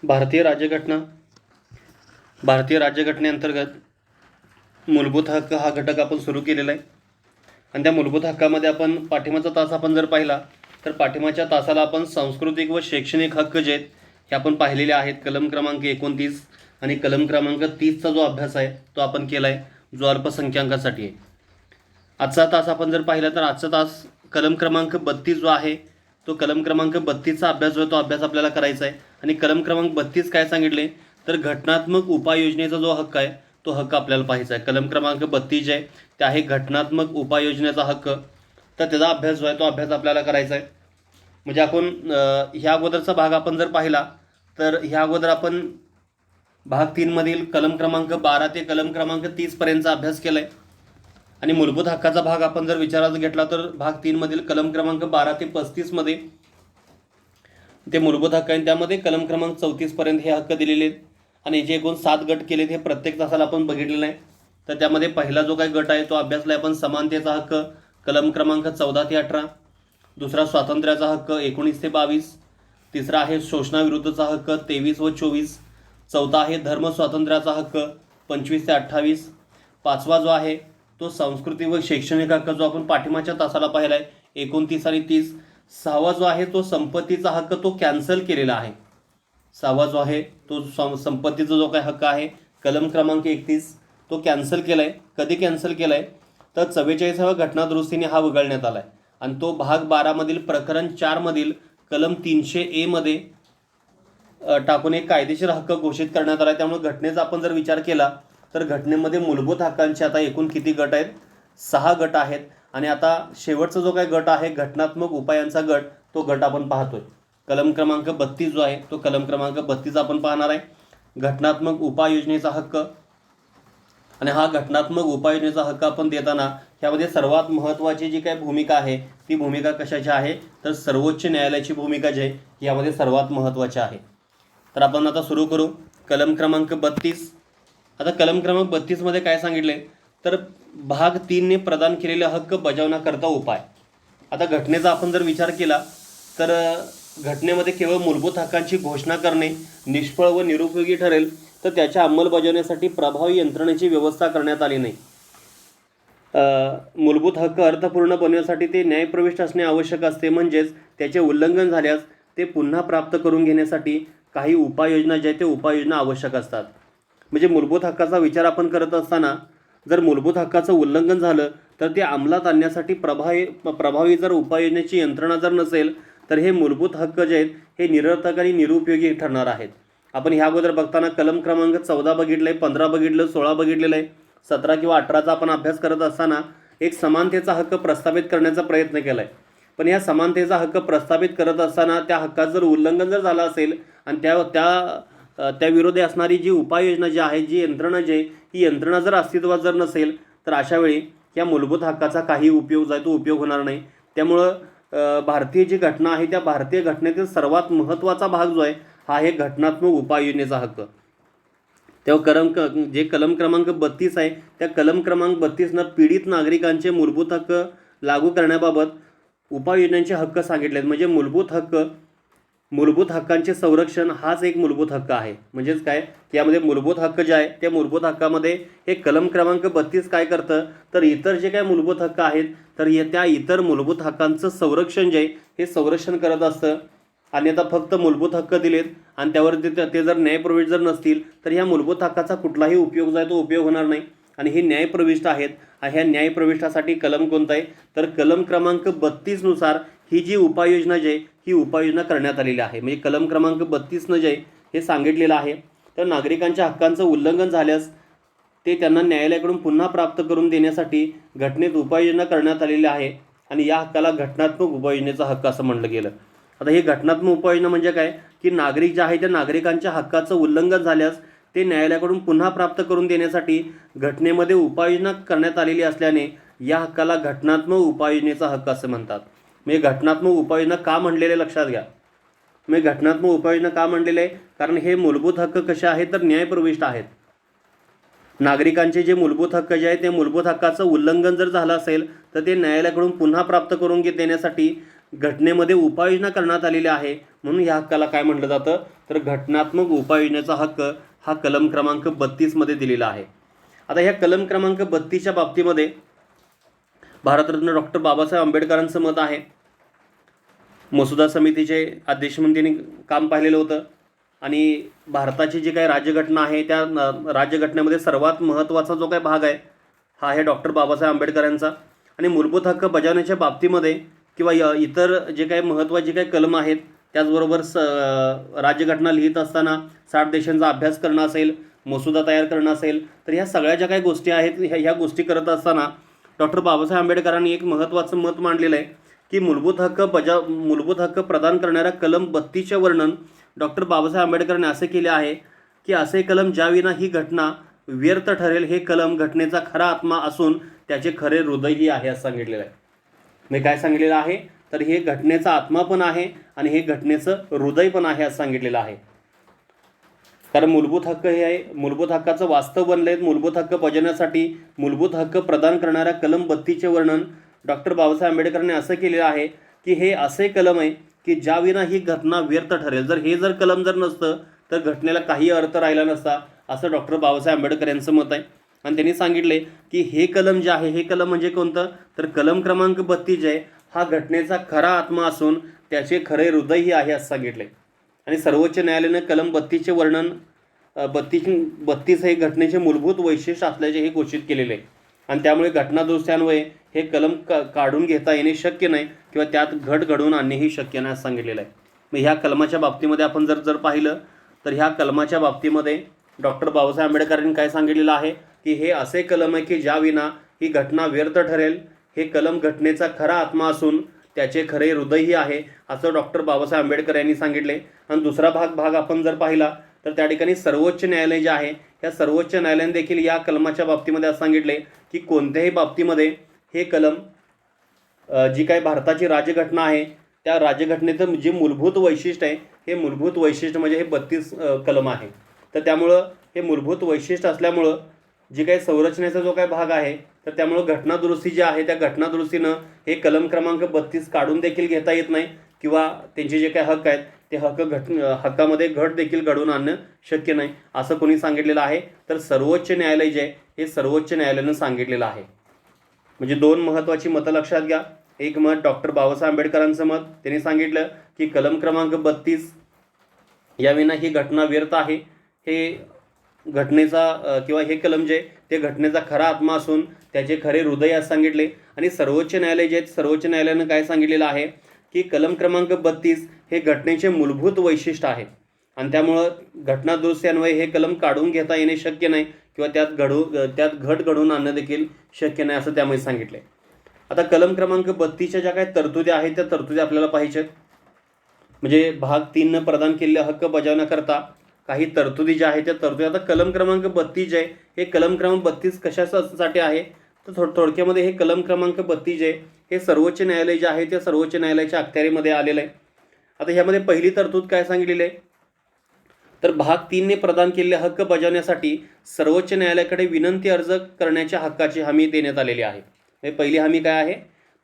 भारतीय राज्यघटनेअंतर्गत मूलभूत हक्क हा घटक आपण सुरू केलेला आहे. आणि त्या मूलभूत हक्कामध्ये आपण पाठिंबाचा तास आपण जर पाहिला तर पाठिंबाच्या तासाला आपण सांस्कृतिक व शैक्षणिक हक्क जे आहेत हे आपण पाहिलेले आहेत. कलम क्रमांक 29 आणि कलम क्रमांक 30चा जो अभ्यास आहे तो आपण केला आहे, जो अल्पसंख्याकांसाठी आहे. आजचा तास आपण जर पाहिला तर आजचा तास कलम क्रमांक 32 जो आहे तो कलम क्रमांक 32चा अभ्यास जो आहे तो अभ्यास आपल्याला करायचा आहे. आणि कलम क्रमांक 32 काय सांगितले तर घटनात्मक उपाययोजनेचा जो हक्क आहे तो हक्क आपल्याला पाहायचा आहे. कलम क्रमांक 32 जे आहे ते आहे घटनात्मक उपाययोजनेचा हक्क, तर त्याचा अभ्यास जो आहे तो अभ्यास आपल्याला करायचा आहे. म्हणजे आपण ह्या अगोदरचा भाग आपण जर पाहिला तर ह्या अगोदर आपण भाग 3 मधील कलम क्रमांक 12 ते कलम क्रमांक 30 पर्यंतचा अभ्यास केलाय. आणि मूलभूत हक्काचा भाग आपण जर विचारात घेतला तर भाग 3 मधील कलम क्रमांक 12 ते 35 मध्ये ते मूलभूत हक्क आहे, त्यामध्ये कलम क्रमांक 34 पर्यंत हे हक्क दिलेले आहेत. आणि जे एकूण 7 गट केलेत हे प्रत्येक तासाला आपण बघितलेलं आहे. तर त्यामध्ये पहिला जो काही गट आहे तो अभ्यासला आपण समानतेचा हक्क कलम क्रमांक 14 ते 18, दुसरा स्वातंत्र्याचा हक्क 19 ते 22, तिसरा आहे शोषणाविरुद्धचा हक्क 23 व 24, चौथा आहे धर्म स्वातंत्र्याचा हक्क 25 ते 28, पाचवा जो आहे तो सांस्कृतिक व शैक्षणिक हक्क जो आपण पाठिंबाच्या तासाला पाहिला आहे 29 आणि 30, सहावा जो आहे तो संपत्तीचा हक्क तो कॅन्सल केलेला आहे. सहावा जो आहे तो संपत्तीचा जो काही हक्क आहे कलम क्रमांक 31 तो कॅन्सल केला आहे. कधी कॅन्सल केला आहे तर 44व्या घटनादुरुस्तीने हा वगळण्यात आला आहे. आणि तो भाग 12 मधील प्रकरण 4 मधील कलम 300A मध्ये टाकून एक कायदेशीर हक्क घोषित करण्यात आला आहे. त्यामुळे घटनेचा आपण जर विचार केला तर घटनेमध्ये मूलभूत हक्कांचे आता एकूण किती गट आहेत? 6 गट आहेत. आणि आता शेवटचा जो काही गट आहे घटनात्मक उपायांचा गट, तो गट आपण पाहतोय. कलम क्रमांक 32 जो आहे तो कलम क्रमांक 32 आपण पाहणार आहे, घटनात्मक उपाययोजनेचा हक्क. आणि हा घटनात्मक उपाययोजनेचा हक्क आपण देताना ह्यामध्ये सर्वात महत्त्वाची जी काही भूमिका आहे ती भूमिका कशाची आहे तर सर्वोच्च न्यायालयाची भूमिका जी आहे यामध्ये सर्वात महत्त्वाची आहे. तर आपण आता सुरू करू कलम क्रमांक 32. आता कलम क्रमांक 32 मध्ये काय सांगितले तर भाग 3 ने प्रदान केलेले हक्क बजावण्याकरता उपाय. आता घटनेचा आपण जर विचार केला तर घटनेमध्ये केवळ मूलभूत हक्कांची घोषणा करणे निष्फळ व निरुपयोगी ठरेल, तर त्याच्या अंमलबजावणीसाठी प्रभावी यंत्रणेची व्यवस्था करण्यात आली नाही. मूलभूत हक्क अर्थपूर्ण बनवण्यासाठी ते न्यायप्रविष्ट असणे आवश्यक असते. म्हणजेच त्याचे उल्लंघन झाल्यास ते पुन्हा प्राप्त करून घेण्यासाठी काही उपाययोजना ज्या ते उपाययोजना आवश्यक असतात. म्हणजे मूलभूत हक्काचा विचार आपण करत असताना जर मूलभूत हक्काचं उल्लंघन झालं तर ते अंमलात आणण्यासाठी प्रभावी जर उपाययोजनेची यंत्रणा जर नसेल तर हे मूलभूत हक्क जे आहेत हे निरर्थक आणि निरुपयोगी ठरणार आहेत. आपण ह्या अगोदर बघताना कलम क्रमांक 14 बघितलं आहे, 15 बघितलं, 16 बघितलेलं आहे, 17 किंवा 18चा आपण अभ्यास करत असताना एक समानतेचा हक्क प्रस्थापित करण्याचा प्रयत्न केला आहे. पण या समानतेचा हक्क प्रस्थापित करत असताना त्या हक्काचं जर उल्लंघन जर झालं असेल आणि त्या विरोधी असणारी जी उपाययोजना जी आहे, जी यंत्रणा जी आहे, ही यंत्रणा जर अस्तित्वात जर नसेल तर अशा वेळी या मूलभूत हक्काचा काही उपयोग जो आहे तो उपयोग होणार नाही. त्यामुळं भारतीय जी घटना आहे त्या भारतीय घटनेतील सर्वात महत्त्वाचा भाग जो आहे हा आहे घटनात्मक उपाययोजनेचा हक्क. तेव्हा जे कलम क्रमांक 32 आहे त्या कलम क्रमांक 32 पीडित नागरिकांचे मूलभूत हक्क लागू करण्याबाबत उपाययोजनांचे हक्क सांगितलेत. म्हणजे मूलभूत हक्कांचे संरक्षण हाच एक मूलभूत हक्क आहे. म्हणजेच काय, यामध्ये मूलभूत हक्क जे आहे त्या मूलभूत हक्कामध्ये हे कलम क्रमांक 32 काय करतं तर इतर जे काही मूलभूत हक्क आहेत तर त्या इतर मूलभूत हक्कांचं संरक्षण जे आहे हे संरक्षण करत असतं. आणि आता फक्त मूलभूत हक्क दिलेत आणि त्यावर ते जर न्यायप्रविष्ट जर नसतील तर ह्या मूलभूत हक्काचा कुठलाही उपयोग जो आहे तो उपयोग होणार नाही. आणि हे न्यायप्रविष्ट आहेत. ह्या न्यायप्रविष्टासाठी कलम कोणता आहे तर कलम क्रमांक 32 नुसार ही जी उपाययोजना जी आहे ही उपाययोजना करण्यात आलेली आहे. म्हणजे कलम क्रमांक 32 जे आहे हे सांगितलेलं आहे तर नागरिकांच्या हक्कांचं उल्लंघन झाल्यास ते त्यांना न्यायालयाकडून पुन्हा प्राप्त करून देण्यासाठी घटनेत उपाययोजना करण्यात आलेली आहे. आणि या हक्काला घटनात्मक उपाययोजनेचा हक्क असं म्हणलं गेलं. आता ही घटनात्मक उपाययोजना म्हणजे काय की नागरिक जे आहे त्या नागरिकांच्या हक्काचं उल्लंघन झाल्यास ते न्यायालयाकडून पुन्हा प्राप्त करून देण्यासाठी घटनेमध्ये उपाययोजना करण्यात आलेली असल्याने या हक्काला घटनात्मक उपाययोजनेचा हक्क असं म्हणतात. म्हणजे घटनात्मक उपाययोजना का म्हणलेले लक्षात घ्या. म्हणजे घटनात्मक उपाययोजना का म्हणलेले आहे कारण हे मूलभूत हक्क कसे आहेत तर न्यायप्रविष्ट आहेत. नागरिकांचे जे मूलभूत हक्क जे आहेत ते मूलभूत हक्काचं उल्लंघन जर झालं असेल तर ते न्यायालयाकडून पुन्हा प्राप्त करून देण्यासाठी घटनेमध्ये उपाययोजना करण्यात आलेली आहे. म्हणून या हक्काला काय म्हटलं जातं, तर घटनात्मक उपाययोजनेचा हक्क हा कलम क्रमांक 32 मध्ये दिलेला आहे. आता ह्या कलम क्रमांक 32च्या बाबतीमध्ये भारतरत्न डॉक्टर बाबासाहेब आंबेडकरांचं मत आहे. मसुदा समितीचे अध्यक्ष म्हणून त्यांनी काम पाहिलेलं होतं आणि भारताची जी काही राज्यघटना आहे त्या राज्यघटनेमध्ये सर्वात महत्त्वाचा जो काही भाग आहे हा आहे डॉक्टर बाबासाहेब आंबेडकरांचा. आणि मूलभूत हक्क बजावण्याच्या बाबतीमध्ये किंवा इतर जे काही महत्त्वाचे काही कलम आहेत, त्याचबरोबर राज्यघटना लिहित असताना 60 देशांचा अभ्यास करणं असेल, मसुदा तयार करणं असेल, तर ह्या सगळ्या ज्या काही गोष्टी आहेत ह्या गोष्टी करत असताना डॉक्टर बाबासाहेब आंबेडकरांनी एक महत्त्वाचं मत मांडलेलं आहे की मूलभूत हक्क प्रदान करणाऱ्या कलम 32चे वर्णन डॉक्टर बाबासाहेब आंबेडकरांनी असे केले आहे की असे कलम ज्याविना ही घटना व्यर्थ ठरेल हे कलम घटनेचा खरा आत्मा असून त्याचे खरे हृदयही आहे असं सांगितलेलं आहे. मी काय सांगितलेलं आहे, तर हे घटनेचा आत्मा पण आहे आणि हे घटनेचं हृदय पण आहे असं सांगितलेलं आहे. कारण मूलभूत हक्क हे आहे, मूलभूत हक्काचं वास्तव बनले. मूलभूत हक्क बजावण्यासाठी मूलभूत हक्क प्रदान करणाऱ्या कलम 32चे वर्णन डॉक्टर बाबासाहेब आंबेडकरांनी असं केलेलं आहे की हे असे कलम आहे की ज्याविना ही घटना व्यर्थ ठरेल. जर कलम नसतं तर घटनेला काही अर्थ राहिला नसता असं डॉक्टर बाबासाहेब आंबेडकर यांचं मत आहे. आणि त्यांनी सांगितले की हे कलम जे आहे, हे कलम म्हणजे कोणतं, तर कलम क्रमांक 32 आहे हा घटनेचा खरा आत्मा असून त्याचे खरे हृदयही आहे असं सांगितले. आणि सर्वोच्च न्यायालयानं कलम 32चे वर्णन 32 हे घटनेचे मूलभूत वैशिष्ट्य असल्याचे हे घोषित केलेले आहे. आणि त्यामुळे घटनादुरुस्त्यान्वये हे कलम काढून घेता येणे शक्य नाही किंवा त्यात घट घडवून आणणेही शक्य नाही असं सांगितलेलं आहे. मग ह्या कलमाच्या बाबतीमध्ये आपण जर पाहिलं तर ह्या कलमाच्या बाबतीमध्ये डॉक्टर बाबासाहेब आंबेडकरांनी काय सांगितलेलं आहे की हे असे कलम आहे की ज्याविना ही घटना व्यर्थ ठरेल. हे कलम घटनेचा खरा आत्मा असून त्याचे खरे हृदयही आहे असं डॉक्टर बाबासाहेब आंबेडकर यांनी सांगितले. आणि दुसरा भाग आपण जर पाहिला तर त्या ठिकाणी सर्वोच्च न्यायालय जे आहे या सर्वोच्च न्यायालयाने देखील या कलमाच्या बाबतीमध्ये असं सांगितले की कोणत्याही बाबतीमध्ये हे कलम जी काही भारताची राज्यघटना आहे त्या राज्यघटनेचं जे मूलभूत वैशिष्ट्य आहे हे मूलभूत वैशिष्ट्य म्हणजे हे 32 कलम आहे. तर त्यामुळं हे मूलभूत वैशिष्ट्य असल्यामुळं जी काही संरचनेचा जो काही भाग आहे तर त्यामुळं घटनादुरुस्ती जी आहे त्या घटनादुरुस्तीनं हे कलम क्रमांक 32 काढून देखील घेता येत नाही किंवा त्यांचे जे काही हक्क आहेत ते हक्कामध्ये घट देखील घडवून आणणं शक्य नाही असं कोणी सांगितलेलं आहे. तर सर्वोच्च न्यायालय जे आहे हे सर्वोच्च न्यायालयानं सांगितलेलं आहे. म्हणजे दोन महत्त्वाची मतं लक्षात घ्या. एक मत डॉक्टर बाबासाहेब आंबेडकरांचं मत, त्यांनी सांगितलं की कलम क्रमांक 32 याविना ही घटना व्यर्थ आहे. हे घटनेचा किंवा हे कलम जे ते घटनेचा खरा आत्मा असून त्याचे खरे हृदय असं सांगितले. आणि सर्वोच्च न्यायालय जे सर्वोच्च न्यायालयानं काय सांगितलेलं आहे की कलम क्रमांक 32 हे घटनेचे मूलभूत वैशिष्ट्य आहे आणि त्यामुळं घटनादुरुस्त्यान्वये हे कलम काढून घेता येणे शक्य नाही किंवा त्यात घट घडवून आणणं देखील शक्य नाही असं त्यामध्ये सांगितले. आता कलम क्रमांक 32च्या ज्या काही तरतुदी आहेत त्या तरतुदी आपल्याला पाहिजेत. म्हणजे भाग 3 प्रदान केलेले हक्क बजावण्याकरता काही तरतुदी ज्या आहेत त्या तरतुदी. आता कलम क्रमांक 32 जे आहे हे कलम क्रमांक 32 कशासाठी आहे तर थोडक्यामध्ये हे कलम क्रमांक 32 जे हे सर्वोच्च न्यायालय जे आहे ते सर्वोच्च न्यायालयाच्या अखत्यारीमध्ये आलेलं आहे. आता ह्यामध्ये पहिली तरतूद काय सांगितलेली आहे तर भाग 3 प्रदान केलेले हक्क बजावण्यासाठी सर्वोच्च न्यायालयाकडे विनंती अर्ज करण्याच्या हक्काची हमी देण्यात आलेली आहे. पहिली हमी काय आहे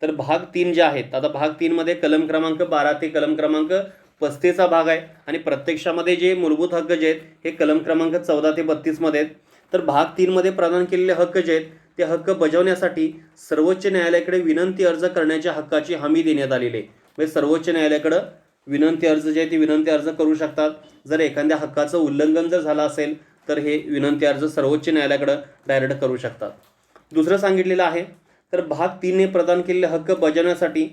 तर भाग 3 जे आहेत, आता भाग 3 मध्ये कलम क्रमांक 12 ते कलम क्रमांक 35 भाग आहे आणि प्रत्यक्षामध्ये जे मूलभूत हक्क जे आहेत हे कलम क्रमांक 14 ते 32 मध्ये आहेत. तर भाग 3 मध्ये प्रदान केलेले हक्क जे आहेत ते हक्क बजावण्यासाठी सर्वोच्च न्यायालयाकडे विनंती अर्ज करण्याच्या हक्काची हमी देण्यात आलेली आहे. म्हणजे सर्वोच्च न्यायालयाकडे विनंती अर्ज जे आहे ते विनंती अर्ज करू शकतात. जर एखाद्या हक्काचं उल्लंघन जर झालं असेल तर हे विनंती अर्ज सर्वोच्च न्यायालयाकडे डायरेक्ट करू शकतात. दुसरं सांगितलेलं आहे तर भाग 3 प्रदान केलेले हक्क बजावण्यासाठी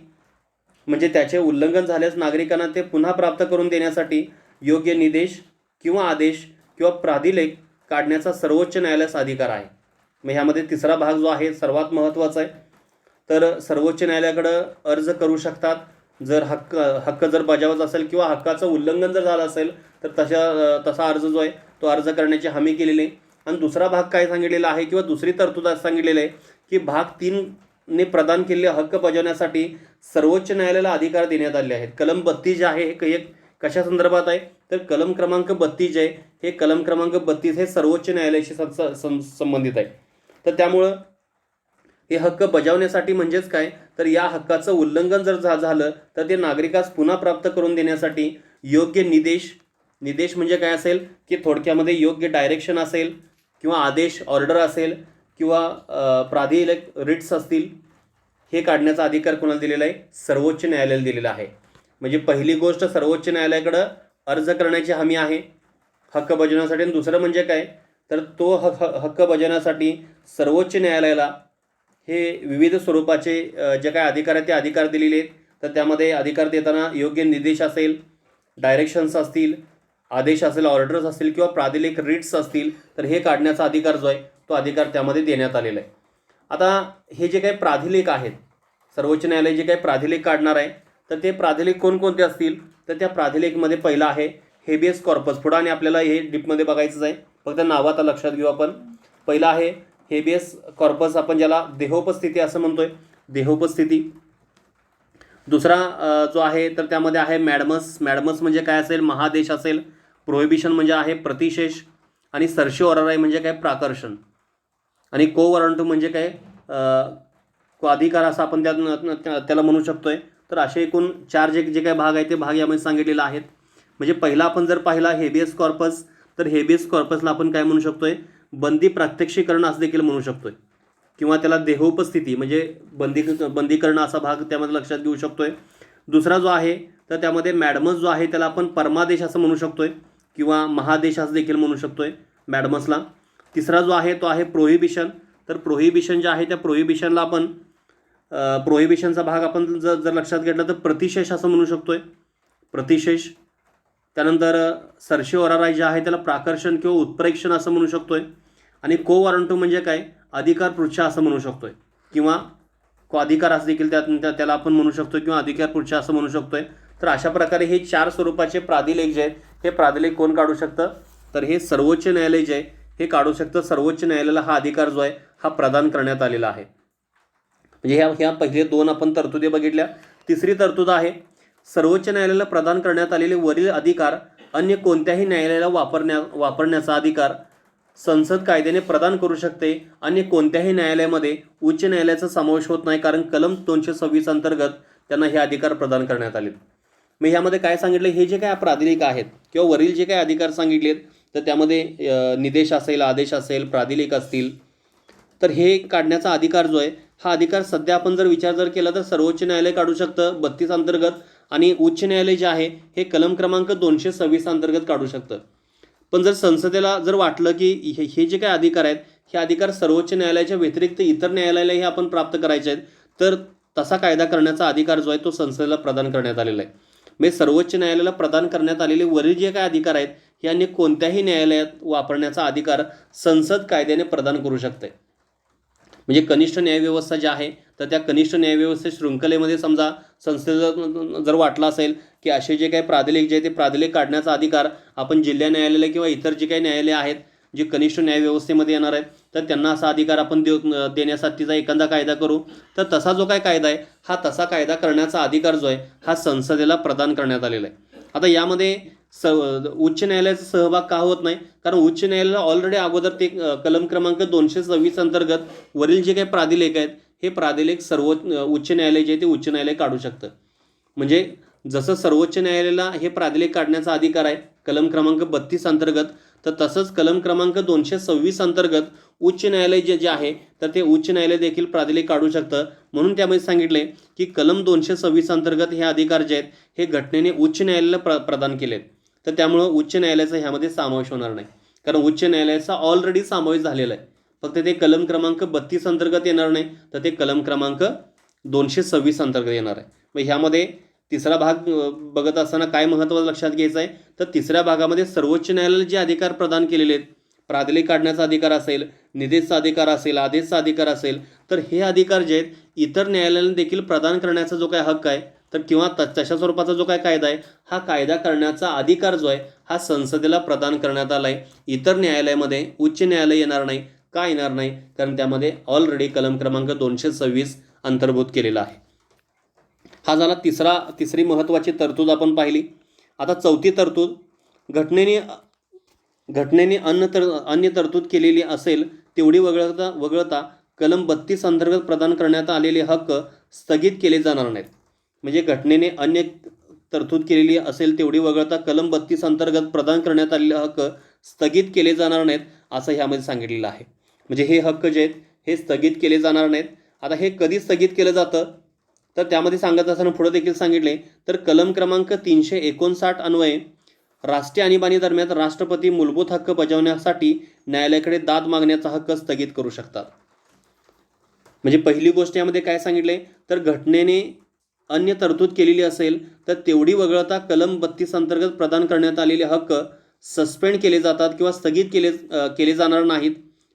म्हणजे त्याचे उल्लंघन झाल्यास नागरिकांना ते पुन्हा प्राप्त करून देण्यासाठी योग्य निदेश किंवा आदेश किंवा प्राधिलेख काढण्याचा सर्वोच्च न्यायालयास अधिकार आहे. मग ह्यामध्ये तिसरा भाग जो आहे सर्वात महत्त्वाचा आहे. तर सर्वोच्च न्यायालयाकडे अर्ज करू शकतात जर हक्क जर बजावत असेल किंवा हक्काचं उल्लंघन जर झालं असेल तर तसा अर्ज जो आहे तो अर्ज करण्याची हमी केलेली आहे. आणि दुसरा भाग काय सांगितलेला आहे किंवा दुसरी तरतूद सांगितलेली आहे की भाग 3 प्रदान केलेले हक्क बजावण्यासाठी सर्वोच्च न्यायालयाला अधिकार देण्यात आले आहेत. कलम 32 जे आहे हे कशा संदर्भात आहे तर कलम क्रमांक 32 जे आहे हे कलम क्रमांक 32 हे सर्वोच्च न्यायालयाशी संबंधित आहे. तर त्यामुळं हे हक्क बजावण्यासाठी म्हणजेच काय तर या हक्काचं उल्लंघन जर झालं तर ते नागरिकास पुन्हा प्राप्त करून देण्यासाठी योग्य निदेश म्हणजे काय असेल की थोडक्यामध्ये योग्य डायरेक्शन असेल किंवा आदेश ऑर्डर असेल किंवा प्राधिलेख रिट्स असतील, हे काढण्याचा अधिकार कोणाला दिलेला आहे? सर्वोच्च न्यायालयाला दिलेला आहे. म्हणजे पहिली गोष्ट सर्वोच्च न्यायालयाकडं अर्ज करण्याची हमी आहे हक्क बजावण्यासाठी. आणि दुसरं म्हणजे काय तर तो हक्क बजावण्यासाठी सर्वोच्च न्यायालयाला हे विविध स्वरूपाचे जे काय अधिकार आहेत ते अधिकार दिलेले आहेत. तर त्यामध्ये अधिकार देताना योग्य निर्देश असेल, डायरेक्शन्स असतील, आदेश असेल, ऑर्डर्स असतील किंवा प्राधिलेख रिट्स असतील, तर हे काढण्याचा अधिकार जो आहे तो अधिकार त्यामध्ये देण्यात आलेला आहे. आता हे जे काही प्राधिलेख आहेत, सर्वोच्च न्यायालय जे काही प्राधिलेख काढणार आहे, तर ते प्राधिलेख कोणकोणते असतील तर त्या प्राधिलेखमध्ये पहिला आहे हेबियस कॉर्पस. पुढं आणि आपल्याला हे डीपमध्ये बघायचंच आहे, फक्त नाव आता लक्षात घेऊ आपण. पहिला आहे हेबियस कॉर्पस, आपण ज्याला देहोपस्थिती असं म्हणतोय, देहोपस्थिती. दुसरा जो आहे तर त्यामध्ये आहे मॅडमस. मॅडमस म्हणजे काय असेल? महादेश असेल. प्रोहिबिशन म्हणजे आहे प्रतिशेष. आणि सर्शिओरराय म्हणजे काय? प्राकर्षण. आणि कोवरंटू म्हणजे काय? अधिकार असं आपण त्याला म्हणू शकतोय. तर असे एकूण 4 जे काय भाग आहेत ते भाग यामध्ये सांगितलेले आहेत. म्हणजे पहिला आपण जर पाहिला हेबियस कॉर्पस, तर हेबियस कॉर्पसला आपण काय म्हणू शकतोय? बंदी प्रात्यक्षिकरण असं देखील म्हणू शकतोय, किंवा त्याला देहोपस्थिती म्हणजे बंदीकरण असा भाग त्यामध्ये लक्षात घेऊ शकतोय. दुसरा जो आहे तर त्यामध्ये मॅडमस जो आहे त्याला आपण परमादेश असं म्हणू शकतोय किंवा महादेश असं देखील म्हणू शकतोय मॅडमसला. तिसरा जो आहे तो आहे प्रोहिबिशन. तर प्रोहिबिशन जे आहे त्या प्रोहिबिशनला आपण प्रोहिबिशनचा भाग आपण जर लक्षात घेतला तर प्रतिशेष असं म्हणू शकतोय, प्रतिशेष. त्यानंतर सर्शिओरराय जे आहे त्याला प्राकर्षण किंवा उत्प्रेक्षण असं म्हणू शकतोय. आणि कोवॉरंटू म्हणजे काय? अधिकार पृच्छा असं म्हणू शकतोय, किंवा अधिकार असं देखील त्याला आपण म्हणू शकतो किंवा अधिकार पृच्छा असं म्हणू शकतोय. तर अशा प्रकारे हे 4 स्वरूपाचे प्राधिलेख जे आहेत हे प्राधिलेख कोण काढू शकतं? तर हे सर्वोच्च न्यायालय जे आहे हे काढू शकतं. सर्वोच्च न्यायालयाला हा अधिकार जो आहे हा प्रदान करण्यात आलेला आहे. म्हणजे ह्या पहिले 2 आपण तरतुदी बघितल्या. तिसरी तरतूद आहे सर्वोच्च न्यायालयाला प्रदान करण्यात आलेले वरील अधिकार अन्य कोणत्याही न्यायालयाला वापरण्याचा अधिकार संसद कायद्याने प्रदान करू शकते. अन्य कोणत्याही न्यायालयामध्ये उच्च न्यायालयाचा समावेश होत नाही, कारण कलम 226 अंतर्गत त्यांना हे अधिकार प्रदान करण्यात आले. मग ह्यामध्ये काय सांगितलं? हे जे काय प्राधिलेख आहेत किंवा वरील जे काही अधिकार सांगितलेत तर त्यामध्ये निदेश असेल, आदेश असेल, प्राधिलेख असतील, तर हे काढण्याचा अधिकार जो आहे हा अधिकार सध्या आपण जर केला तर सर्वोच्च न्यायालय काढू शकतं 32 अंतर्गत, आणि उच्च न्यायालय जे आहे हे कलम क्रमांक 226 अंतर्गत काढू शकतं. पण जर संसदेला जर वाटलं की हे जे काही अधिकार आहेत हे अधिकार सर्वोच्च न्यायालयाच्या व्यतिरिक्त इतर न्यायालयालाही आपण प्राप्त करायचे आहेत, तर तसा कायदा करण्याचा अधिकार जो आहे तो संसदेला प्रदान करण्यात आलेला आहे. म्हणजे सर्वोच्च न्यायालयाला प्रदान करण्यात आलेले वरील जे काही अधिकार आहेत हे अन्य कोणत्याही न्यायालयात वापरण्याचा अधिकार संसद कायद्याने प्रदान करू शकते. म्हणजे कनिष्ठ न्यायव्यवस्था जी आहे तर त्या कनिष्ठ न्यायव्यवस्थे शृंखलेमध्ये समजा संसदेला जर वाटलं असेल की असे जे काही प्राधिलेख जे आहे ते प्राधिलेख काढण्याचा अधिकार आपण जिल्हा न्यायालय किंवा इतर जे काही न्यायालय आहेत जे कनिष्ठ न्यायव्यवस्थेमध्ये येणार आहेत तर त्यांना असा अधिकार आपण देण्यासाठीचा एखादा कायदा करू, तर तसा जो काय कायदा आहे हा तसा कायदा करण्याचा अधिकार जो आहे हा संसदेला प्रदान करण्यात आलेला आहे. आता यामध्ये उच्च न्यायालयाचा सहभाग का होत नाही? कारण उच्च न्यायालयाला ऑलरेडी अगोदर ते कलम क्रमांक 226 अंतर्गत वरील जे काही प्राधिलेख आहेत हे प्राधिलेख उच्च न्यायालय जे आहे ते उच्च न्यायालय काढू शकतं. म्हणजे जसं सर्वोच्च न्यायालयाला हे प्राधिलेख काढण्याचा अधिकार आहे कलम क्रमांक 32 अंतर्गत, तर तसंच कलम क्रमांक 226 अंतर्गत उच्च न्यायालय जे आहे तर ते उच्च न्यायालय देखील प्राधिलेख काढू शकतं. म्हणून त्यामध्ये सांगितले की कलम 226 अंतर्गत हे अधिकार जे आहेत हे घटनेने उच्च न्यायालयाला प्रदान केलेत. तर त्यामुळं उच्च न्यायालयाचा ह्यामध्ये समावेश होणार नाही, कारण उच्च न्यायालयाचा ऑलरेडी समावेश झालेला आहे. फक्त ते कलम क्रमांक 32 अंतर्गत येणार नाही, तर ते कलम क्रमांक 226 अंतर्गत येणार आहे. मग ह्यामध्ये तिसरा भाग बघत असताना काय महत्त्वाचं लक्षात घ्यायचं आहे तर तिसऱ्या भागामध्ये सर्वोच्च न्यायालयाला जे अधिकार प्रदान केलेले आहेत, प्राधिलेख काढण्याचा अधिकार असेल, निदेशचा अधिकार असेल, आदेशचा अधिकार असेल, तर हे अधिकार जे आहेत इतर न्यायालयाला देखील प्रदान करण्याचा जो काय हक्क आहे तर किंवा तशा स्वरूपाचा जो काय कायदा आहे हा कायदा करण्याचा अधिकार जो आहे हा संसदेला प्रदान करण्यात आला आहे. इतर न्यायालयामध्ये उच्च न्यायालय येणार नाही. का येणार नाही? कारण त्यामध्ये ऑलरेडी कलम क्रमांक 226 अंतर्भूत केलेला आहे. हा झाला तिसरी महत्त्वाची तरतूद आपण पाहिली. आता चौथी तरतूद, घटनेने अन्य तरतूद केलेली असेल तेवढी वगळता कलम 32 अंतर्गत प्रदान करण्यात आलेले हक्क स्थगित केले जाणार नाहीत. म्हणजे घटनेने अन्य तरतूद केलेली असेल तेवढी वगळता कलम 32 अंतर्गत प्रदान करण्यात आलेले हक्क स्थगित केले जाणार नाहीत असं ह्यामध्ये सांगितलेलं आहे. म्हणजे हे हक्क जे आहेत हे स्थगित केले जाणार नाहीत. आता हे कधी स्थगित केलं जातं तर त्यामध्ये सांगत असताना पुढे देखील सांगितले तर कलम क्रमांक 359 अन्वये राष्ट्रीय आणीबाणी दरम्यान राष्ट्रपती मूलभूत हक्क बजावण्यासाठी न्यायालयाकडे दाद मागण्याचा हक्क स्थगित करू शकतात. म्हणजे पहिली गोष्ट यामध्ये काय सांगितले तर घटनेने अन्य तरतूद केलेली असेल तर तेवढी वगळता कलम 32 अंतर्गत प्रदान करण्यात आलेले हक्क सस्पेंड केले जातात किंवा स्थगित केले जाणार नाहीत.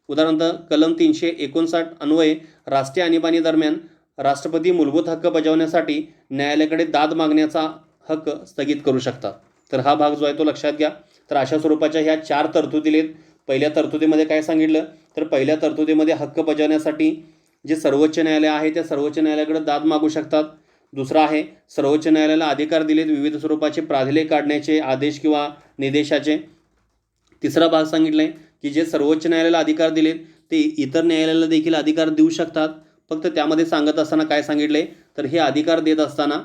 उदाहरणार्थ कलम 359 अन्वये राष्ट्रीय आणीबाणी दरम्यान राष्ट्रपती मूलभूत हक्क बजावण्यासाठी न्यायालयाकडे दाद मागण्याचा हक्क स्थगित करू शकतात. तर हा भाग जो आहे तो लक्षात घ्या. तर अशा स्वरूपाच्या ह्या 4 तरतुदी आहेत. पहिल्या तरतुदीमध्ये काय सांगितलं तर पहिल्या तरतुदीमध्ये हक्क बजावण्यासाठी जे सर्वोच्च न्यायालय आहे त्या सर्वोच्च न्यायालयाकडे दाद मागू शकतात. दुसरा आहे सर्वोच्च न्यायालयाला अधिकार दिलेत विविध स्वरूपाचे प्राधिले काढण्याचे आदेश किंवा निर्देशाचे. तिसरा भाग सांगितला आहे की जे सर्वोच्च न्यायालयाला अधिकार दिलेत ते इतर न्यायालयाला देखील अधिकार देऊ शकतात. फक्त त्यामध्ये सांगत असताना काय सांगितले तर हे अधिकार देत असताना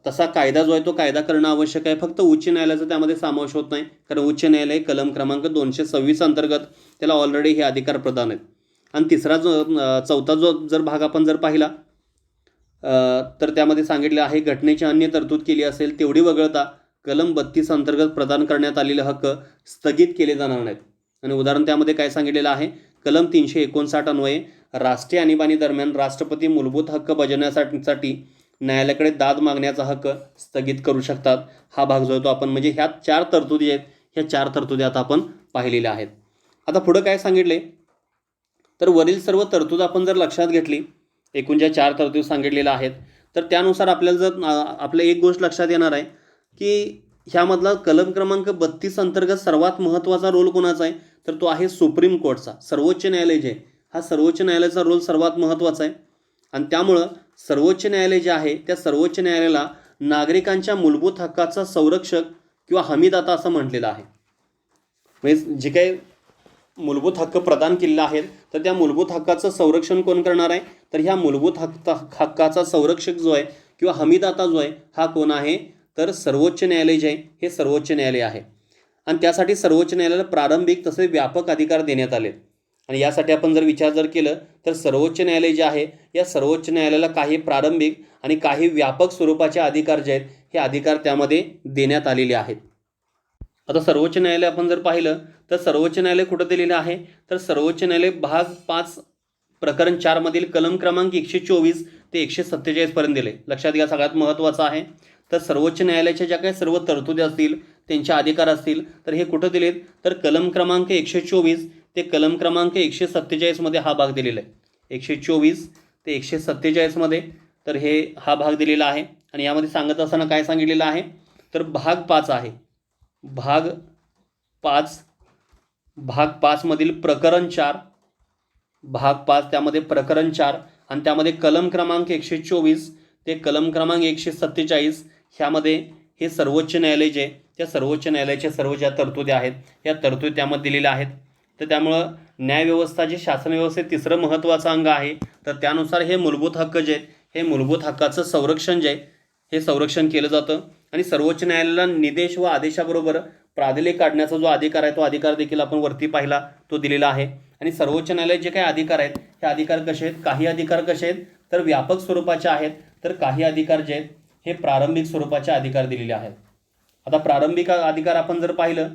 तसा कायदा जो आहे तो कायदा करणं आवश्यक आहे. फक्त उच्च न्यायालयाचा त्यामध्ये समावेश होत नाही कारण उच्च न्यायालय कलम क्रमांक 226 अंतर्गत त्याला ऑलरेडी हे अधिकार प्रदान आहेत. आणि तिसरा चौथा जर भाग आपण जर पाहिला तर त्यामध्ये सांगितले आहे घटनेची अन्य तरतूद केली असेल तेवढी वगळता कलम 32 अंतर्गत प्रदान करण्यात आलेले हक्क स्थगित केले जाणार नाहीत. आणि उदाहरण त्यामध्ये काय सांगितलेलं आहे कलम 359 अन्वये राष्ट्रीय आणीबाणी दरम्यान राष्ट्रपती मूलभूत हक्क बजावण्यासाठी न्यायालयाकडे दाद मागण्याचा हक्क स्थगित करू शकतात. हा भाग जो आहे तो आपण म्हणजे ह्या 4 तरतुदी आहेत ह्या 4 तरतुदी आता आपण पाहिलेल्या आहेत. आता पुढं काय सांगितले तर वरील सर्व तरतूद आपण जर लक्षात घेतली एकूण ज्या 4 तरतूदी सांगितलेल्या आहेत तर त्यानुसार आपल्याला जर आपल्या एक गोष्ट लक्षात येणार आहे की ह्यामधला कलम क्रमांक 32 अंतर्गत सर्वात महत्त्वाचा रोल कोणाचा आहे तर तो आहे सुप्रीम कोर्टचा. सर्वोच्च न्यायालय जे हा सर्वोच्च न्यायालयाचा रोल सर्वात महत्त्वाचा आहे. आणि त्यामुळं सर्वोच्च न्यायालय जे आहे त्या सर्वोच्च न्यायालयाला नागरिकांच्या मूलभूत हक्काचा संरक्षक किंवा हमीदाता असं म्हटलेलं आहे. म्हणजे जे काही मूलभूत हक्क प्रदान केलेले आहेत तर त्या मूलभूत हक्काचं संरक्षण कोण करणार आहे तर ह्या मूलभूत हक्काचा संरक्षक जो आहे किंवा हमीदाता जो आहे हा कोण आहे तर सर्वोच्च न्यायालय जे आहे हे सर्वोच्च न्यायालय आहे. आणि त्यासाठी सर्वोच्च न्यायालयाला प्रारंभिक तसे व्यापक अधिकार देण्यात आले. आणि यासाठी आपण जर विचार केलं तर सर्वोच्च न्यायालय जे आहे या सर्वोच्च न्यायालयाला काही प्रारंभिक आणि काही व्यापक स्वरूपाचे अधिकार जे आहेत हे अधिकार त्यामध्ये देण्यात आलेले आहेत. आता सर्वोच्च न्यायालय आपण जर पाहिलं तर सर्वोच्च न्यायालय कुठं दिलेलं आहे तर सर्वोच्च न्यायालय भाग 5 प्रकरण 4 मधील कलम क्रमांक 124 ते 147 पर्यंत दिले. लक्षात घ्या सगळ्यात महत्त्वाचं आहे तर सर्वोच्च न्यायालयाच्या ज्या काही सर्व तरतुदी असतील त्यांचे अधिकार असतील तर हे कुठं दिलेत तर कलम क्रमांक 124 ते कलम क्रमांक 147 मध्ये हा भाग दिलेला आहे. 124 ते 147 मध्ये तर हा भाग दिलेला आहे. आणि यामध्ये सांगत असताना काय सांगितलेलं आहे तर भाग 5 आहे. भाग 5 मधील प्रकरण 4 भाग 5 त्यामध्ये प्रकरण 4 आणि त्यामध्ये कलम क्रमांक 124 ते कलम क्रमांक 147 ह्यामध्ये हे सर्वोच्च न्यायालय जे त्या सर्वोच्च न्यायालयाच्या सर्व ज्या तरतुदी आहेत या तरतुदी त्यामध्ये दिलेल्या आहेत. तर त्यामुळं न्यायव्यवस्था जे शासन व्यवस्थेत तिसरं महत्त्वाचं अंग आहे तर त्यानुसार हे मूलभूत हक्क जे हे मूलभूत हक्काचं संरक्षण जे हे संरक्षण केलं जातं. आणि सर्वोच्च न्यायालयाला निदेश व आदेशाबरोबर प्राधिले काढण्याचा जो अधिकार आहे तो अधिकार देखील आपण वरती पाहिला तो दिलेला आहे. आणि सर्वोच्च न्यायालय जे काही अधिकार आहेत हे अधिकार कसे आहेत काही अधिकार कसे आहेत तर व्यापक स्वरूपाचे आहेत तर काही अधिकार जे आहेत हे प्रारंभिक स्वरूपाचे अधिकार दिलेले आहेत. आता प्रारंभिक अधिकार आपण जर पाहिलं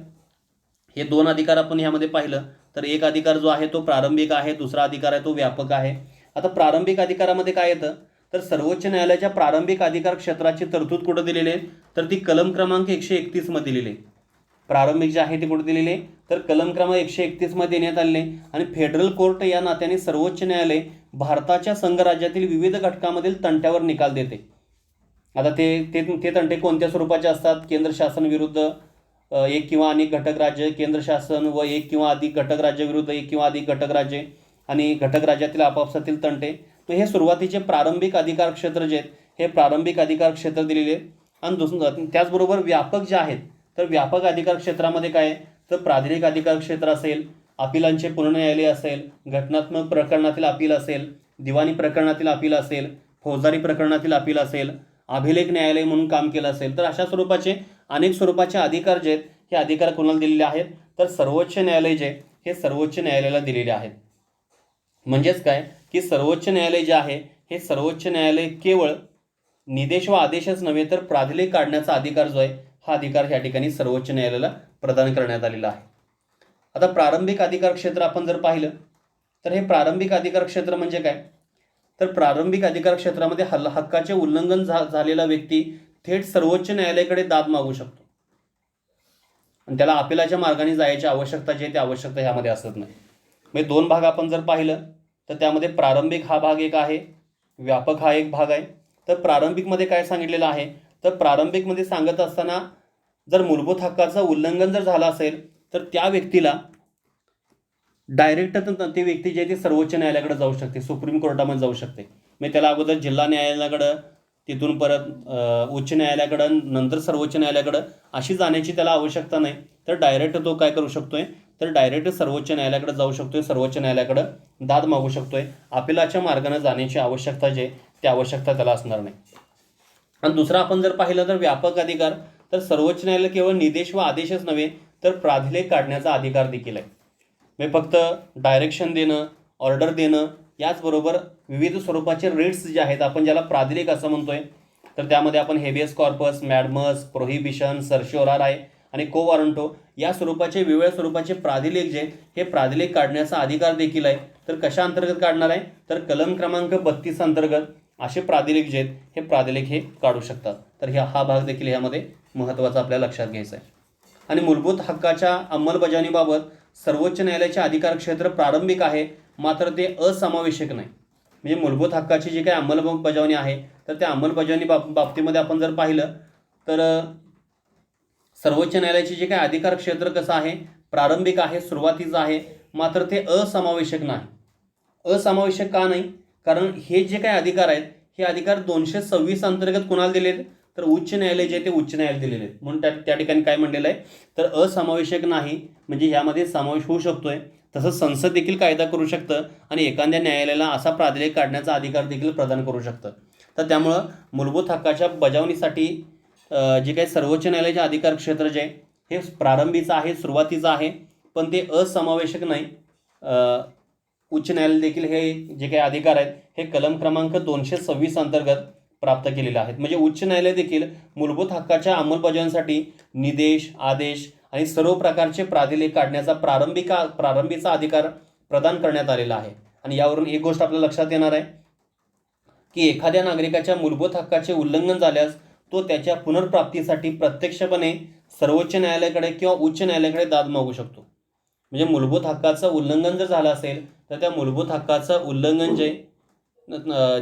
हे 2 अधिकार आपण ह्यामध्ये पाहिलं तर एक अधिकार जो आहे तो प्रारंभिक आहे दुसरा अधिकार आहे तो व्यापक आहे. आता प्रारंभिक अधिकारामध्ये काय येतं तर सर्वोच्च न्यायालयाच्या प्रारंभिक अधिकार क्षेत्राची तरतूद कुठं दिलेली आहे तर ती कलम क्रमांक 131 मध्ये दिलेली आहे. प्रारंभिक जे आहे ते कुठे दिलेले आहे तर कलम क्रमांक 131 मध्ये देण्यात आलेले. आणि फेडरल कोर्ट या नात्याने सर्वोच्च न्यायालय भारताच्या संघराज्यातील विविध घटकांमधील तंट्यावर निकाल देते. आता ते तंटे कोणत्या स्वरूपाचे असतात केंद्र शासन विरुद्ध एक किंवा अनेक घटक राज्य केंद्र शासन व एक किंवा अधिक घटक राज्य विरुद्ध एक किंवा अधिक घटक राज्ये आणि घटक राज्यातील आपापसातील तंटे. तर हे सुरुवातीचे प्रारंभिक अधिकार क्षेत्र जे आहेत हे प्रारंभिक अधिकार क्षेत्र दिलेले आहेत. आणि त्याचबरोबर व्यापक जे आहेत तर व्यापक अधिकार क्षेत्रामध्ये काय तर प्राधिनिक अधिकार क्षेत्र असेल अपिलांचे पुनर्न्यायालय असेल घटनात्मक प्रकरणातील अपील असेल दिवाणी प्रकरणातील अपील असेल फौजदारी प्रकरणातील अपील असेल अभिलेख न्यायालय म्हणून काम केलं असेल, तर अशा स्वरूपाचे अनेक स्वरूपाचे अधिकार जे आहेत हे अधिकार कोणाला दिलेले आहेत, तर सर्वोच्च न्यायालय जे हे सर्वोच्च न्यायालयाला दिलेले आहेत. म्हणजेच काय की सर्वोच्च न्यायालय जे आहे हे सर्वोच्च न्यायालय केवळ निदेश व आदेशच नव्हे तर प्राधिलेख काढण्याचा अधिकार जो आहे हा अधिकार या ठिकाणी सर्वोच्च न्यायालयाला प्रदान करण्यात आलेला आहे. आता प्रारंभिक अधिकार क्षेत्र आपण जर पाहिलं तर हे प्रारंभिक अधिकार क्षेत्र म्हणजे काय, तर प्रारंभिक अधिकार क्षेत्रामध्ये हक्काचे उल्लंघन झालेला व्यक्ती थेट सर्वोच्च न्यायालयाकडे दाद मागू शकतो आणि त्याला अपिलाच्या मार्गाने जायची आवश्यकता जी आहे ती आवश्यकता ह्यामध्ये असत नाही. म्हणजे दोन भाग आपण जर पाहिलं तर त्यामध्ये प्रारंभिक हा भाग एक आहे, व्यापक हा एक भाग आहे. तर प्रारंभिकमध्ये काय सांगितलेलं आहे, तर प्रारंभिकमध्ये सांगत असताना जर मूलभूत हक्काचं उल्लंघन जर झालं असेल तर त्या व्यक्तीला डायरेक्ट ती व्यक्ती जी आहे ती सर्वोच्च न्यायालयाकडे जाऊ शकते, सुप्रीम कोर्टामध्ये जाऊ शकते. म्हणजे त्याला अगोदर जिल्हा न्यायालयाकडं, तिथून परत उच्च न्यायालयाकडं, नंतर सर्वोच्च न्यायालयाकडं अशी जाण्याची त्याला आवश्यकता नाही. तर डायरेक्ट तो काय करू शकतोय, तर डायरेक्ट सर्वोच्च न्यायालयाकडे जाऊ शकतोय, सर्वोच्च न्यायालयाकडं दाद मागू शकतोय. अपिलाच्या मार्गाने जाण्याची आवश्यकता जी ती आवश्यकता त्याला असणार नाही. आणि दुसरा आपण जर पाहिलं तर व्यापक अधिकार, तर सर्वोच्च न्यायालय केवळ निदेश व आदेशच नव्हे तर प्राधिलेख काढण्याचा अधिकार देखील आहे. म्हणजे फक्त डायरेक्शन देणं, ऑर्डर देणं, याचबरोबर विविध स्वरूपाचे रेट्स जे आहेत आपण ज्याला प्राधिलेख असं म्हणतोय, तर त्यामध्ये आपण हेबियस कॉर्पस, मॅडमस, प्रोहिबिशन, सर्शिओरार आहे आणि को वॉरंटो या स्वरूपाचे वेगवेगळ्या स्वरूपाचे प्राधिलेख जे हे प्राधिलेख काढण्याचा अधिकार देखील आहे. तर कशा अंतर्गत काढणार आहे, तर कलम क्रमांक 32 अंतर्गत असे प्राधिलेख जे आहेत हे प्राधिलेख हे काढू शकतात. तर हा भाग देखील ह्यामध्ये महत्त्वाचा आपल्याला लक्षात घ्यायचा आहे. आणि मूलभूत हक्काच्या अंमलबजावणीबाबत सर्वोच्च न्यायालयाचे अधिकार क्षेत्र प्रारंभिक आहे, मात्र ते असमावेशक नाही. म्हणजे मूलभूत हक्काची जी काही अंमलबजावणी आहे तर त्या अंमलबजावणी बाबतीमध्ये आपण जर पाहिलं तर सर्वोच्च न्यायालयाचे जे काही अधिकार क्षेत्र कसं आहे, प्रारंभिक आहे, सुरुवातीचं आहे, मात्र ते असमावेशक नाही. असमावेशक का नाही, कारण हे जे काही अधिकार आहेत हे अधिकार 226 अंतर्गत कोणाला दिलेले, तर उच्च न्यायालय जे ते उच्च न्यायालय दिलेले आहेत. म्हणून त्या ठिकाणी काय म्हणलेलं आहे, तर असमावेशक नाही, म्हणजे ह्यामध्ये समावेश होऊ शकतोय. तसंच संसद देखील कायदा करू शकतं आणि एखाद्या न्यायालयाला असा प्राधिलेख काढण्याचा अधिकार देखील प्रदान करू शकतं. तर त्यामुळं मूलभूत हक्काच्या बजावणीसाठी जे काही सर्वोच्च न्यायालयाचे अधिकार क्षेत्र जे आहे हे प्रारंभीचं आहे, सुरुवातीचं आहे, पण ते असमावेशक नाही. उच्च न्यायालय देखील हे जे काही अधिकार आहेत हे कलम क्रमांक 226 अंतर्गत प्राप्त केलेले आहेत. म्हणजे उच्च न्यायालय देखील मूलभूत हक्काच्या अंमलबजावणीसाठी निदेश, आदेश आणि सर्व प्रकारचे प्राधिलेख काढण्याचा प्रारंभीचा अधिकार प्रदान करण्यात आलेला आहे. आणि यावरून एक गोष्ट आपल्या लक्षात येणार आहे की एखाद्या नागरिकाच्या मूलभूत हक्काचे उल्लंघन झाल्यास तो त्याच्या पुनर्प्राप्तीसाठी प्रत्यक्षपणे सर्वोच्च न्यायालयाकडे किंवा उच्च न्यायालयाकडे दाद मागू शकतो. म्हणजे मूलभूत हक्काचं उल्लंघन जर झालं असेल तर त्या मूलभूत हक्काचं उल्लंघन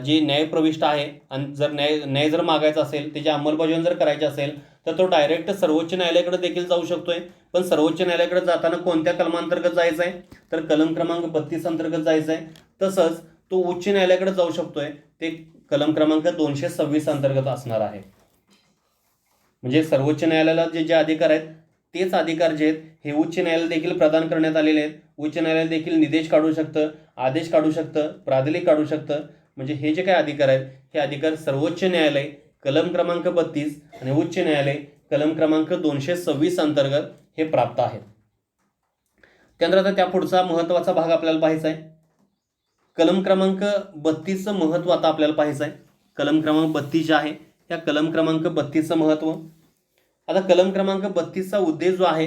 जे न्यायप्रविष्ट आहे आणि जर न्याय जर मागायचा असेल, त्याची अंमलबजावणी जर करायची असेल तर तो डायरेक्ट सर्वोच्च न्यायालयाकडे देखील जाऊ शकतोय. पण सर्वोच्च न्यायालयाकडे जाताना कोणत्या कलमांतर्गत जायचं आहे, तर कलम क्रमांक 32 अंतर्गत जायचं आहे. तसंच तो उच्च न्यायालयाकडे जाऊ शकतोय, ते कलम क्रमांक 226 अंतर्गत असणार आहे. म्हणजे सर्वोच्च न्यायालयाला जे अधिकार आहेत तेच अधिकार जे आहेत हे उच्च न्यायालय देखील प्रदान करण्यात आलेले आहेत. उच्च न्यायालय देखील निदेश काढू शकतं, आदेश काढू शकतं, प्राधिलेख काढू शकतं. म्हणजे हे जे काही अधिकार आहेत हे अधिकार सर्वोच्च न्यायालय कलम क्रमांक 32 आणि उच्च न्यायालय कलम क्रमांक 226 अंतर्गत हे प्राप्त आहेत. त्यानंतर आता त्या पुढचा महत्त्वाचा भाग आपल्याला पाहायचा आहे. कलम क्रमांक 32चं महत्त्व आता आपल्याला पाहायचं आहे. कलम क्रमांक 32 जे आहे त्या कलम क्रमांक 32चं महत्त्व. आता कलम क्रमांक 32चा उद्देश जो आहे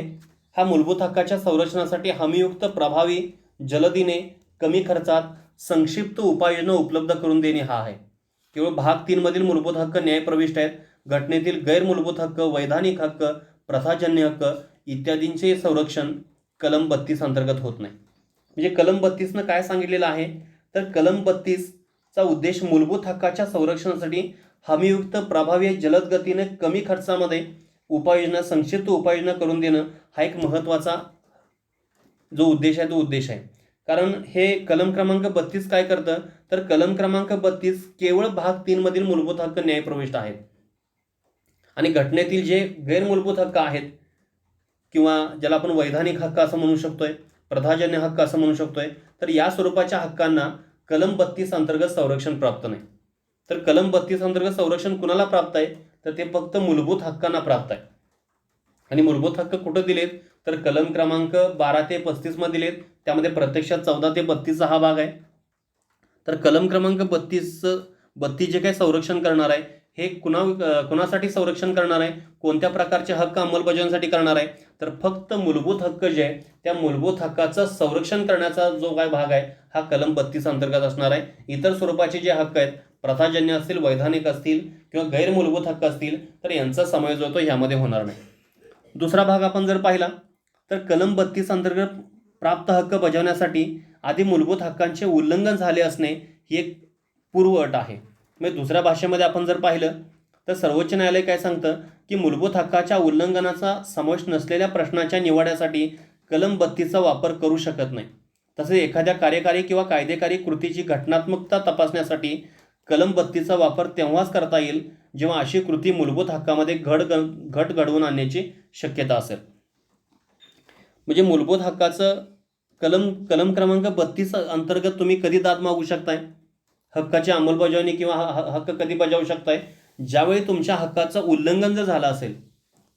हा मूलभूत हक्काच्या संरक्षणासाठी हमीयुक्त, प्रभावी, जलदीने, कमी खर्चात संक्षिप्त उपाययोजना उपलब्ध करून देणे हा आहे. केवळ भाग 3 मधील मूलभूत हक्क न्यायप्रविष्ट आहेत. घटनेतील गैरमूलभूत हक्क, वैधानिक हक्क, प्रथाजन्य हक्क इत्यादींचे संरक्षण कलम 32 अंतर्गत होत नाही. म्हणजे कलम 32नं काय सांगितलेलं आहे, तर कलम 32चा उद्देश मूलभूत हक्काच्या संरक्षणासाठी हमीयुक्त, प्रभावी, जलद गतीने, कमी खर्चामध्ये उपाययोजना, संक्षिप्त उपाययोजना करून देणं हा एक महत्त्वाचा जो उद्देश आहे तो उद्देश आहे. कारण हे कलम क्रमांक 32 काय करतं, तर कलम क्रमांक 32 केवळ भाग 3 मधील मूलभूत हक्क न्यायप्रविष्ट आहेत आणि घटनेतील जे गैरमूलभूत हक्क आहेत किंवा ज्याला आपण वैधानिक हक्क असं म्हणू शकतोय, प्रथाजन्य हक्क असं म्हणू शकतोय, तर या स्वरूपाच्या हक्कांना कलम 32 अंतर्गत संरक्षण प्राप्त नाही. तर कलम 32 अंतर्गत संरक्षण कुणाला प्राप्त आहे, तर ते फक्त मूलभूत हक्कांना प्राप्त आहे. आणि मूलभूत हक्क कुठं दिलेत, तर कलम क्रमांक 12 ते 35 मध्ये दिलेत. त्यामध्ये प्रत्यक्षात 14 ते 32 हा भाग आहे. तर कलम क्रमांक 32 जे काही संरक्षण करणार आहे हे कुणासाठी संरक्षण करणार आहे, कोणत्या प्रकारचे हक्क अंमलबजावणीसाठी करणार आहे, तर फक्त मूलभूत हक्क जे आहे त्या मूलभूत हक्काचं संरक्षण करण्याचा जो काय भाग आहे हा कलम 32 अंतर्गत असणार आहे. इतर स्वरूपाचे जे हक्क आहेत, प्रथाजन्य असतील, वैधानिक असतील किंवा गैरमूलभूत हक्क असतील, तर यांचा समावेश होतो यामध्ये होणार नाही. दुसरा भाग आपण जर पाहिला तर कलम 32 अंतर्गत प्राप्त हक्क बजावण्यासाठी आधी मूलभूत हक्कांचे उल्लंघन झाले असणे ही एक पूर्व अट आहे. म्हणजे दुसऱ्या भाषेमध्ये आपण जर पाहिलं तर सर्वोच्च न्यायालय काय सांगतं की मूलभूत हक्काच्या उल्लंघनाचा समावेश नसलेल्या प्रश्नाच्या निवाड्यासाठी कलम 32चा वापर करू शकत नाही. तसेच एखाद्या कार्यकारी किंवा कायदेकारी कृतीची घटनात्मकता तपासण्यासाठी कलम 32चा वापर तेव्हाच करता येईल जेव्हा अशी कृती मूलभूत हक्कामध्ये घट घडवून आणण्याची शक्यता असेल. म्हणजे मूलभूत हक्काचं कलम क्रमांक 32 अंतर्गत तुम्ही कधी दाद मागू शकताय, हक्काची अंमलबजावणी किंवा हक्क कधी बजावू शकताय, ज्यावेळी तुमच्या हक्काचं उल्लंघन जर झालं असेल,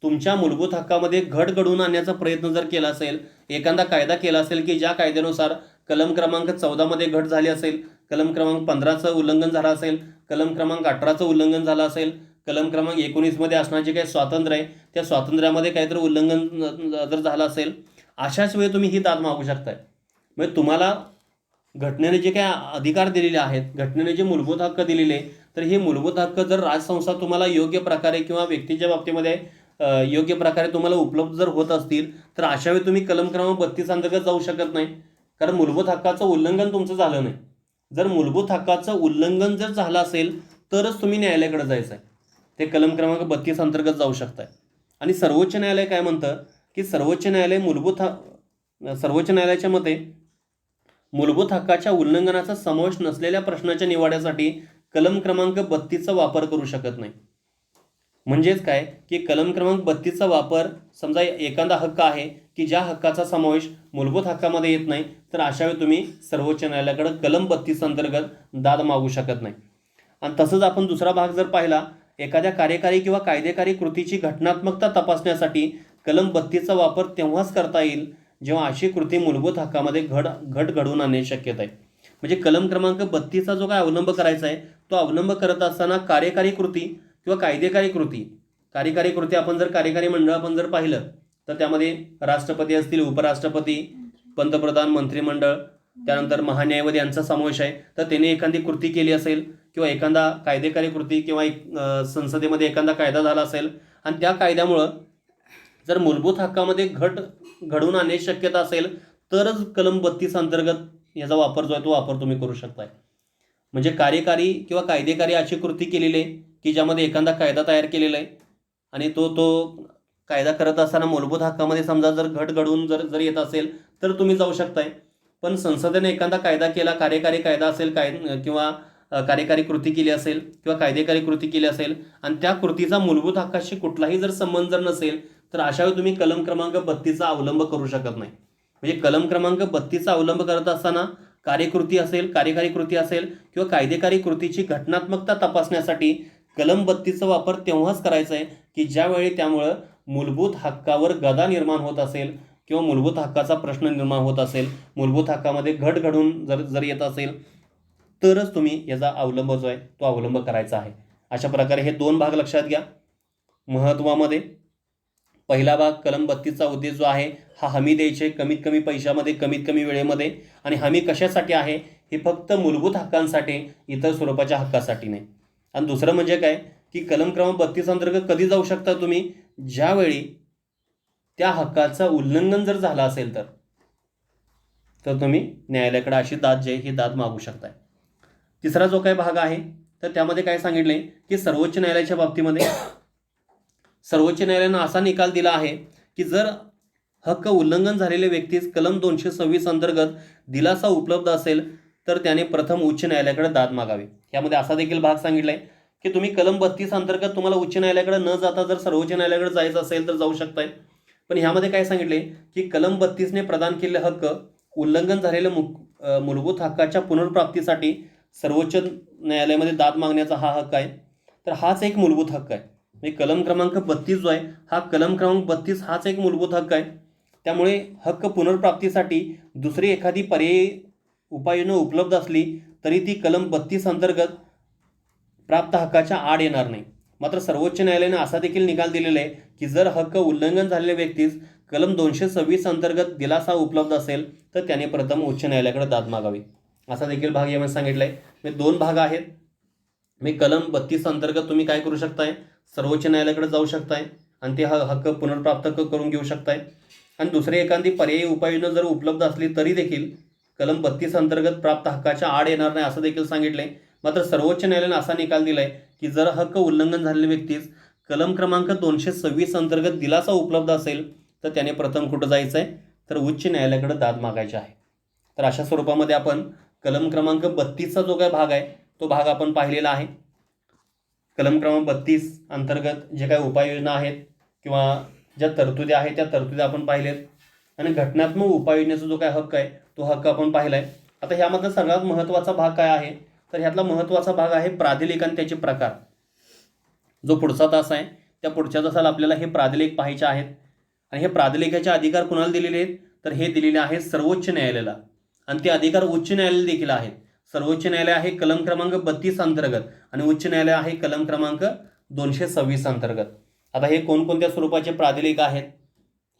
तुमच्या मूलभूत हक्कामध्ये घट घडवून आणण्याचा प्रयत्न जर केला असेल, एखादा कायदा केला असेल की ज्या कायद्यानुसार कलम क्रमांक 14 मध्ये घट झाली असेल, कलम क्रमांक 15चं उल्लंघन झालं असेल, कलम क्रमांक 18चं उल्लंघन झालं असेल, कलम क्रमांक 19 मध्ये असणारे जे काही स्वातंत्र्य आहे त्या स्वातंत्र्यामध्ये काहीतरी उल्लंघन जर झालं असेल, अशाच वेळी तुम्ही ही दाद मागू शकताय. म्हणजे तुम्हाला घटनेने जे काही अधिकार दिलेले आहेत, घटनेने जे मूलभूत हक्क दिलेले, तर हे मूलभूत हक्क जर राजसंस्था तुम्हाला योग्य प्रकारे किंवा व्यक्तीच्या बाबतीमध्ये योग्य प्रकारे तुम्हाला उपलब्ध जर होत असतील, तर अशा वेळी तुम्ही कलम क्रमांक 32 अंतर्गत जाऊ शकत नाही, कारण मूलभूत हक्काचं उल्लंघन तुमचं झालं नाही. जर मूलभूत हक्काचं उल्लंघन जर झालं असेल तरच तुम्ही न्यायालयाकडे जायचं आहे, ते कलम क्रमांक 32 अंतर्गत जाऊ शकताय. आणि सर्वोच्च न्यायालय काय म्हणतं की सर्वोच्च न्यायालयाच्या मते मूलभूत हक्काच्या उल्लंघनाचा समावेश नसलेल्या प्रश्नाच्या निवाड्यासाठी कलम क्रमांक 32चा वापर करू शकत नाही. म्हणजेच काय की कलम क्रमांक 32चा वापर, समजा एखादा हक्क आहे की ज्या हक्काचा समावेश मूलभूत हक्कामध्ये येत नाही, तर अशा वेळी तुम्ही सर्वोच्च न्यायालयाकडे कलम 32 अंतर्गत दाद मागू शकत नाही. आणि तसंच आपण दुसरा भाग जर पाहिला, एखाद्या कार्यकारी किंवा कायदेकारी कृतीची घटनात्मकता तपासण्यासाठी कलम 32चा वापर तेव्हाच करता येईल जेव्हा अशी कृती मूलभूत हक्कामध्ये घट घडवून आणण्याची शक्यता आहे. म्हणजे कलम क्रमांक 32चा जो काय अवलंब करायचा आहे तो अवलंब करत असताना कार्यकारी कृती किंवा कायदेकारी कृती आपण जर कार्यकारी मंडळ आपण जर पाहिलं तर त्यामध्ये राष्ट्रपती असतील, उपराष्ट्रपती, पंतप्रधान, मंत्रिमंडळ, त्यानंतर महान्यायवादी यांचा समावेश आहे. तर त्याने एखादी कृती केली असेल किंवा एखादा कायदेकारी कृती किंवा संसदेमध्ये एखादा कायदा झाला असेल आणि त्या कायद्यामुळं जर मूलभूत हक्कामध्ये घट घडवून आणण्याची शक्यता असेल तरच कलम 32 अंतर्गत याचा वापर जो आहे तो वापर तुम्ही करू शकताय. म्हणजे कार्यकारी किंवा कायदेकारी अशी कृती केलेली आहे की ज्यामध्ये एखादा कायदा तयार केलेला आहे आणि तो कायदा करत असताना मूलभूत हक्कामध्ये समजा जर घट घडवून जर येत असेल तर तुम्ही जाऊ शकताय. पण संसदेने एखादा कायदा केला, कार्यकारी कायदा असेल किंवा कार्यकारी कृती केली असेल किंवा कायदेकारी कृती केली असेल आणि त्या कृतीचा मूलभूत हक्काशी कुठलाही जर संबंध जर नसेल तर अशावेळी तुम्ही कलम क्रमांक 32चा अवलंब करू शकत नाही. म्हणजे कलम क्रमांक 32चा अवलंब करत असताना कार्यकारी कृती असेल किंवा कायदेकारी कृतीची घटनात्मकता तपासण्यासाठी कलम 32चा वापर तेव्हाच करायचा आहे की ज्यावेळी त्यामुळं मूलभूत हक्कावर गदा निर्माण होत असेल किंवा मूलभूत हक्काचा प्रश्न निर्माण होत असेल, मूलभूत हक्कामध्ये घट घडून जर येत असेल तरच तुम्ही याचा अवलंब जो आहे तो अवलंब करायचा आहे. अशा प्रकारे हे दोन भाग लक्षात घ्या. महत्त्वामध्ये पहिला भाग कलम 32चा उद्देश जो आहे हा हमी द्यायचे कमीत कमी पैशामध्ये, कमीत कमी वेळेमध्ये, आणि हमी कशासाठी आहे, हे फक्त मूलभूत हक्कांसाठी, इतर स्वरूपाच्या हक्कासाठी नाही. आणि दुसरं म्हणजे काय की कलम क्रमांक 32 अंतर्गत कधी जाऊ शकता तुम्ही, ज्यावेळी त्या हक्काचं उल्लंघन जर झालं असेल तर तुम्ही न्यायालयाकडे अशी दाद जी आहे ही दाद मागू शकताय. तिसरा जो काही भाग आहे तर त्यामध्ये काय सांगितले की सर्वोच्च न्यायालयाच्या बाबतीमध्ये सर्वोच्च न्यायालयानं असा निकाल दिला आहे की जर हक्क उल्लंघन झालेल्या व्यक्तीस कलम 226 अंतर्गत दिलासा उपलब्ध असेल तर त्याने प्रथम उच्च न्यायालयाकडे दाद मागावी. यामध्ये असा देखील भाग सांगितलाय की तुम्ही कलम 32 अंतर्गत तुम्हाला उच्च न्यायालयाकडे न जाता जर सर्वोच्च न्यायालयाकडे जायचं असेल तर जाऊ शकताय. पण ह्यामध्ये काय सांगितले की कलम 32ने प्रदान केलेले हक्क उल्लंघन झालेल्या मूलभूत हक्काच्या पुनर्प्राप्तीसाठी सर्वोच्च न्यायालयामध्ये दाद मागण्याचा हा हक्क आहे. तर हाच एक मूलभूत हक्क आहे. म्हणजे कलम क्रमांक 32 जो आहे हा कलम क्रमांक 32 हाच एक मूलभूत हक्क आहे. त्यामुळे हक्क पुनर्प्राप्तीसाठी दुसरी एखादी पर्यायी उपाययोजना उपलब्ध असली तरी ती कलम 32 अंतर्गत प्राप्त हक्काच्या आड येणार नाही. मात्र सर्वोच्च न्यायालयाने असा देखील निकाल दिलेला आहे की जर हक्क उल्लंघन झालेल्या व्यक्तीस कलम 226 अंतर्गत दिलासा उपलब्ध असेल तर त्याने प्रथम उच्च न्यायालयाकडे दाद मागावी, असा देखील भाग यामध्ये सांगितला आहे. म्हणजे 2 भाग आहेत. मी कलम 32 अंतर्गत तुम्ही काय करू शकताय, सर्वोच्च न्यायालयाकडे जाऊ शकताय आणि ते हक्क पुनर्प्राप्त करून घेऊ शकताय. आणि दुसरी एखादी पर्यायी उपाययोजना जर उपलब्ध असली तरी देखील कलम 32 अंतर्गत प्राप्त हक्काच्या आड येणार नाही, असं देखील सांगितलंय. मात्र सर्वोच्च न्यायालयाने असा निकाल दिलाय की जर हक्क उल्लंघन झालेल्या व्यक्तीस कलम क्रमांक 226 अंतर्गत दिलासा उपलब्ध असेल तर त्याने प्रथम कुठं जायचं आहे, तर उच्च न्यायालयाकडे दाद मागायची आहे. तर अशा स्वरूपामध्ये आपण कलम क्रमांक 32चा जो काय भाग आहे तो भाग आपण पाहिलेला आहे. कलम क्रमांक 32 अंतर्गत जे काही उपाययोजना आहेत किंवा ज्या तरतुदी आहेत त्या तरतुदी आपण पाहिलेत आणि घटनात्मक उपाययोजनेचा जो काय हक्क आहे तो हक्क आपण पाहिलाय. आता ह्यामधला सर्वात महत्त्वाचा भाग काय आहे, तर ह्यातला महत्त्वाचा भाग आहे प्राधिलेख आणि त्याचे प्रकार. जो पुढचा तास आहे त्या पुढच्या तासाला आपल्याला हे प्राधिलेख पाहायचे आहेत. आणि हे प्राधिलेखाचे अधिकार कुणाला दिलेले आहेत, तर हे दिलेले आहेत सर्वोच्च न्यायालयाला आणि ते अधिकार उच्च न्यायालय देखील आहेत. सर्वोच्च न्यायालय आहे कलम क्रमांक 32 अंतर्गत आणि उच्च न्यायालय आहे कलम क्रमांक 226 अंतर्गत. आता हे कोणकोणत्या स्वरूपाचे प्राधिलेख आहेत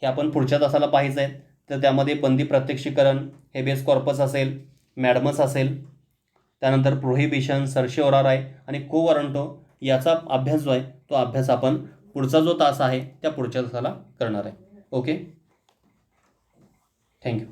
हे आपण पुढच्या तासाला पाहायचं आहे. तर त्यामध्ये बंदी प्रत्यक्षीकरण, हेबेस कॉर्पस असेल, मॅडमस असेल, त्यानंतर प्रोहिबिशन, सर्शिओराराय आणि को वॉरंटो याचा अभ्यास जो आहे तो अभ्यास आपण पुढचा जो तास आहे त्या पुढच्या तासाला करणार आहे. Okay, thank you.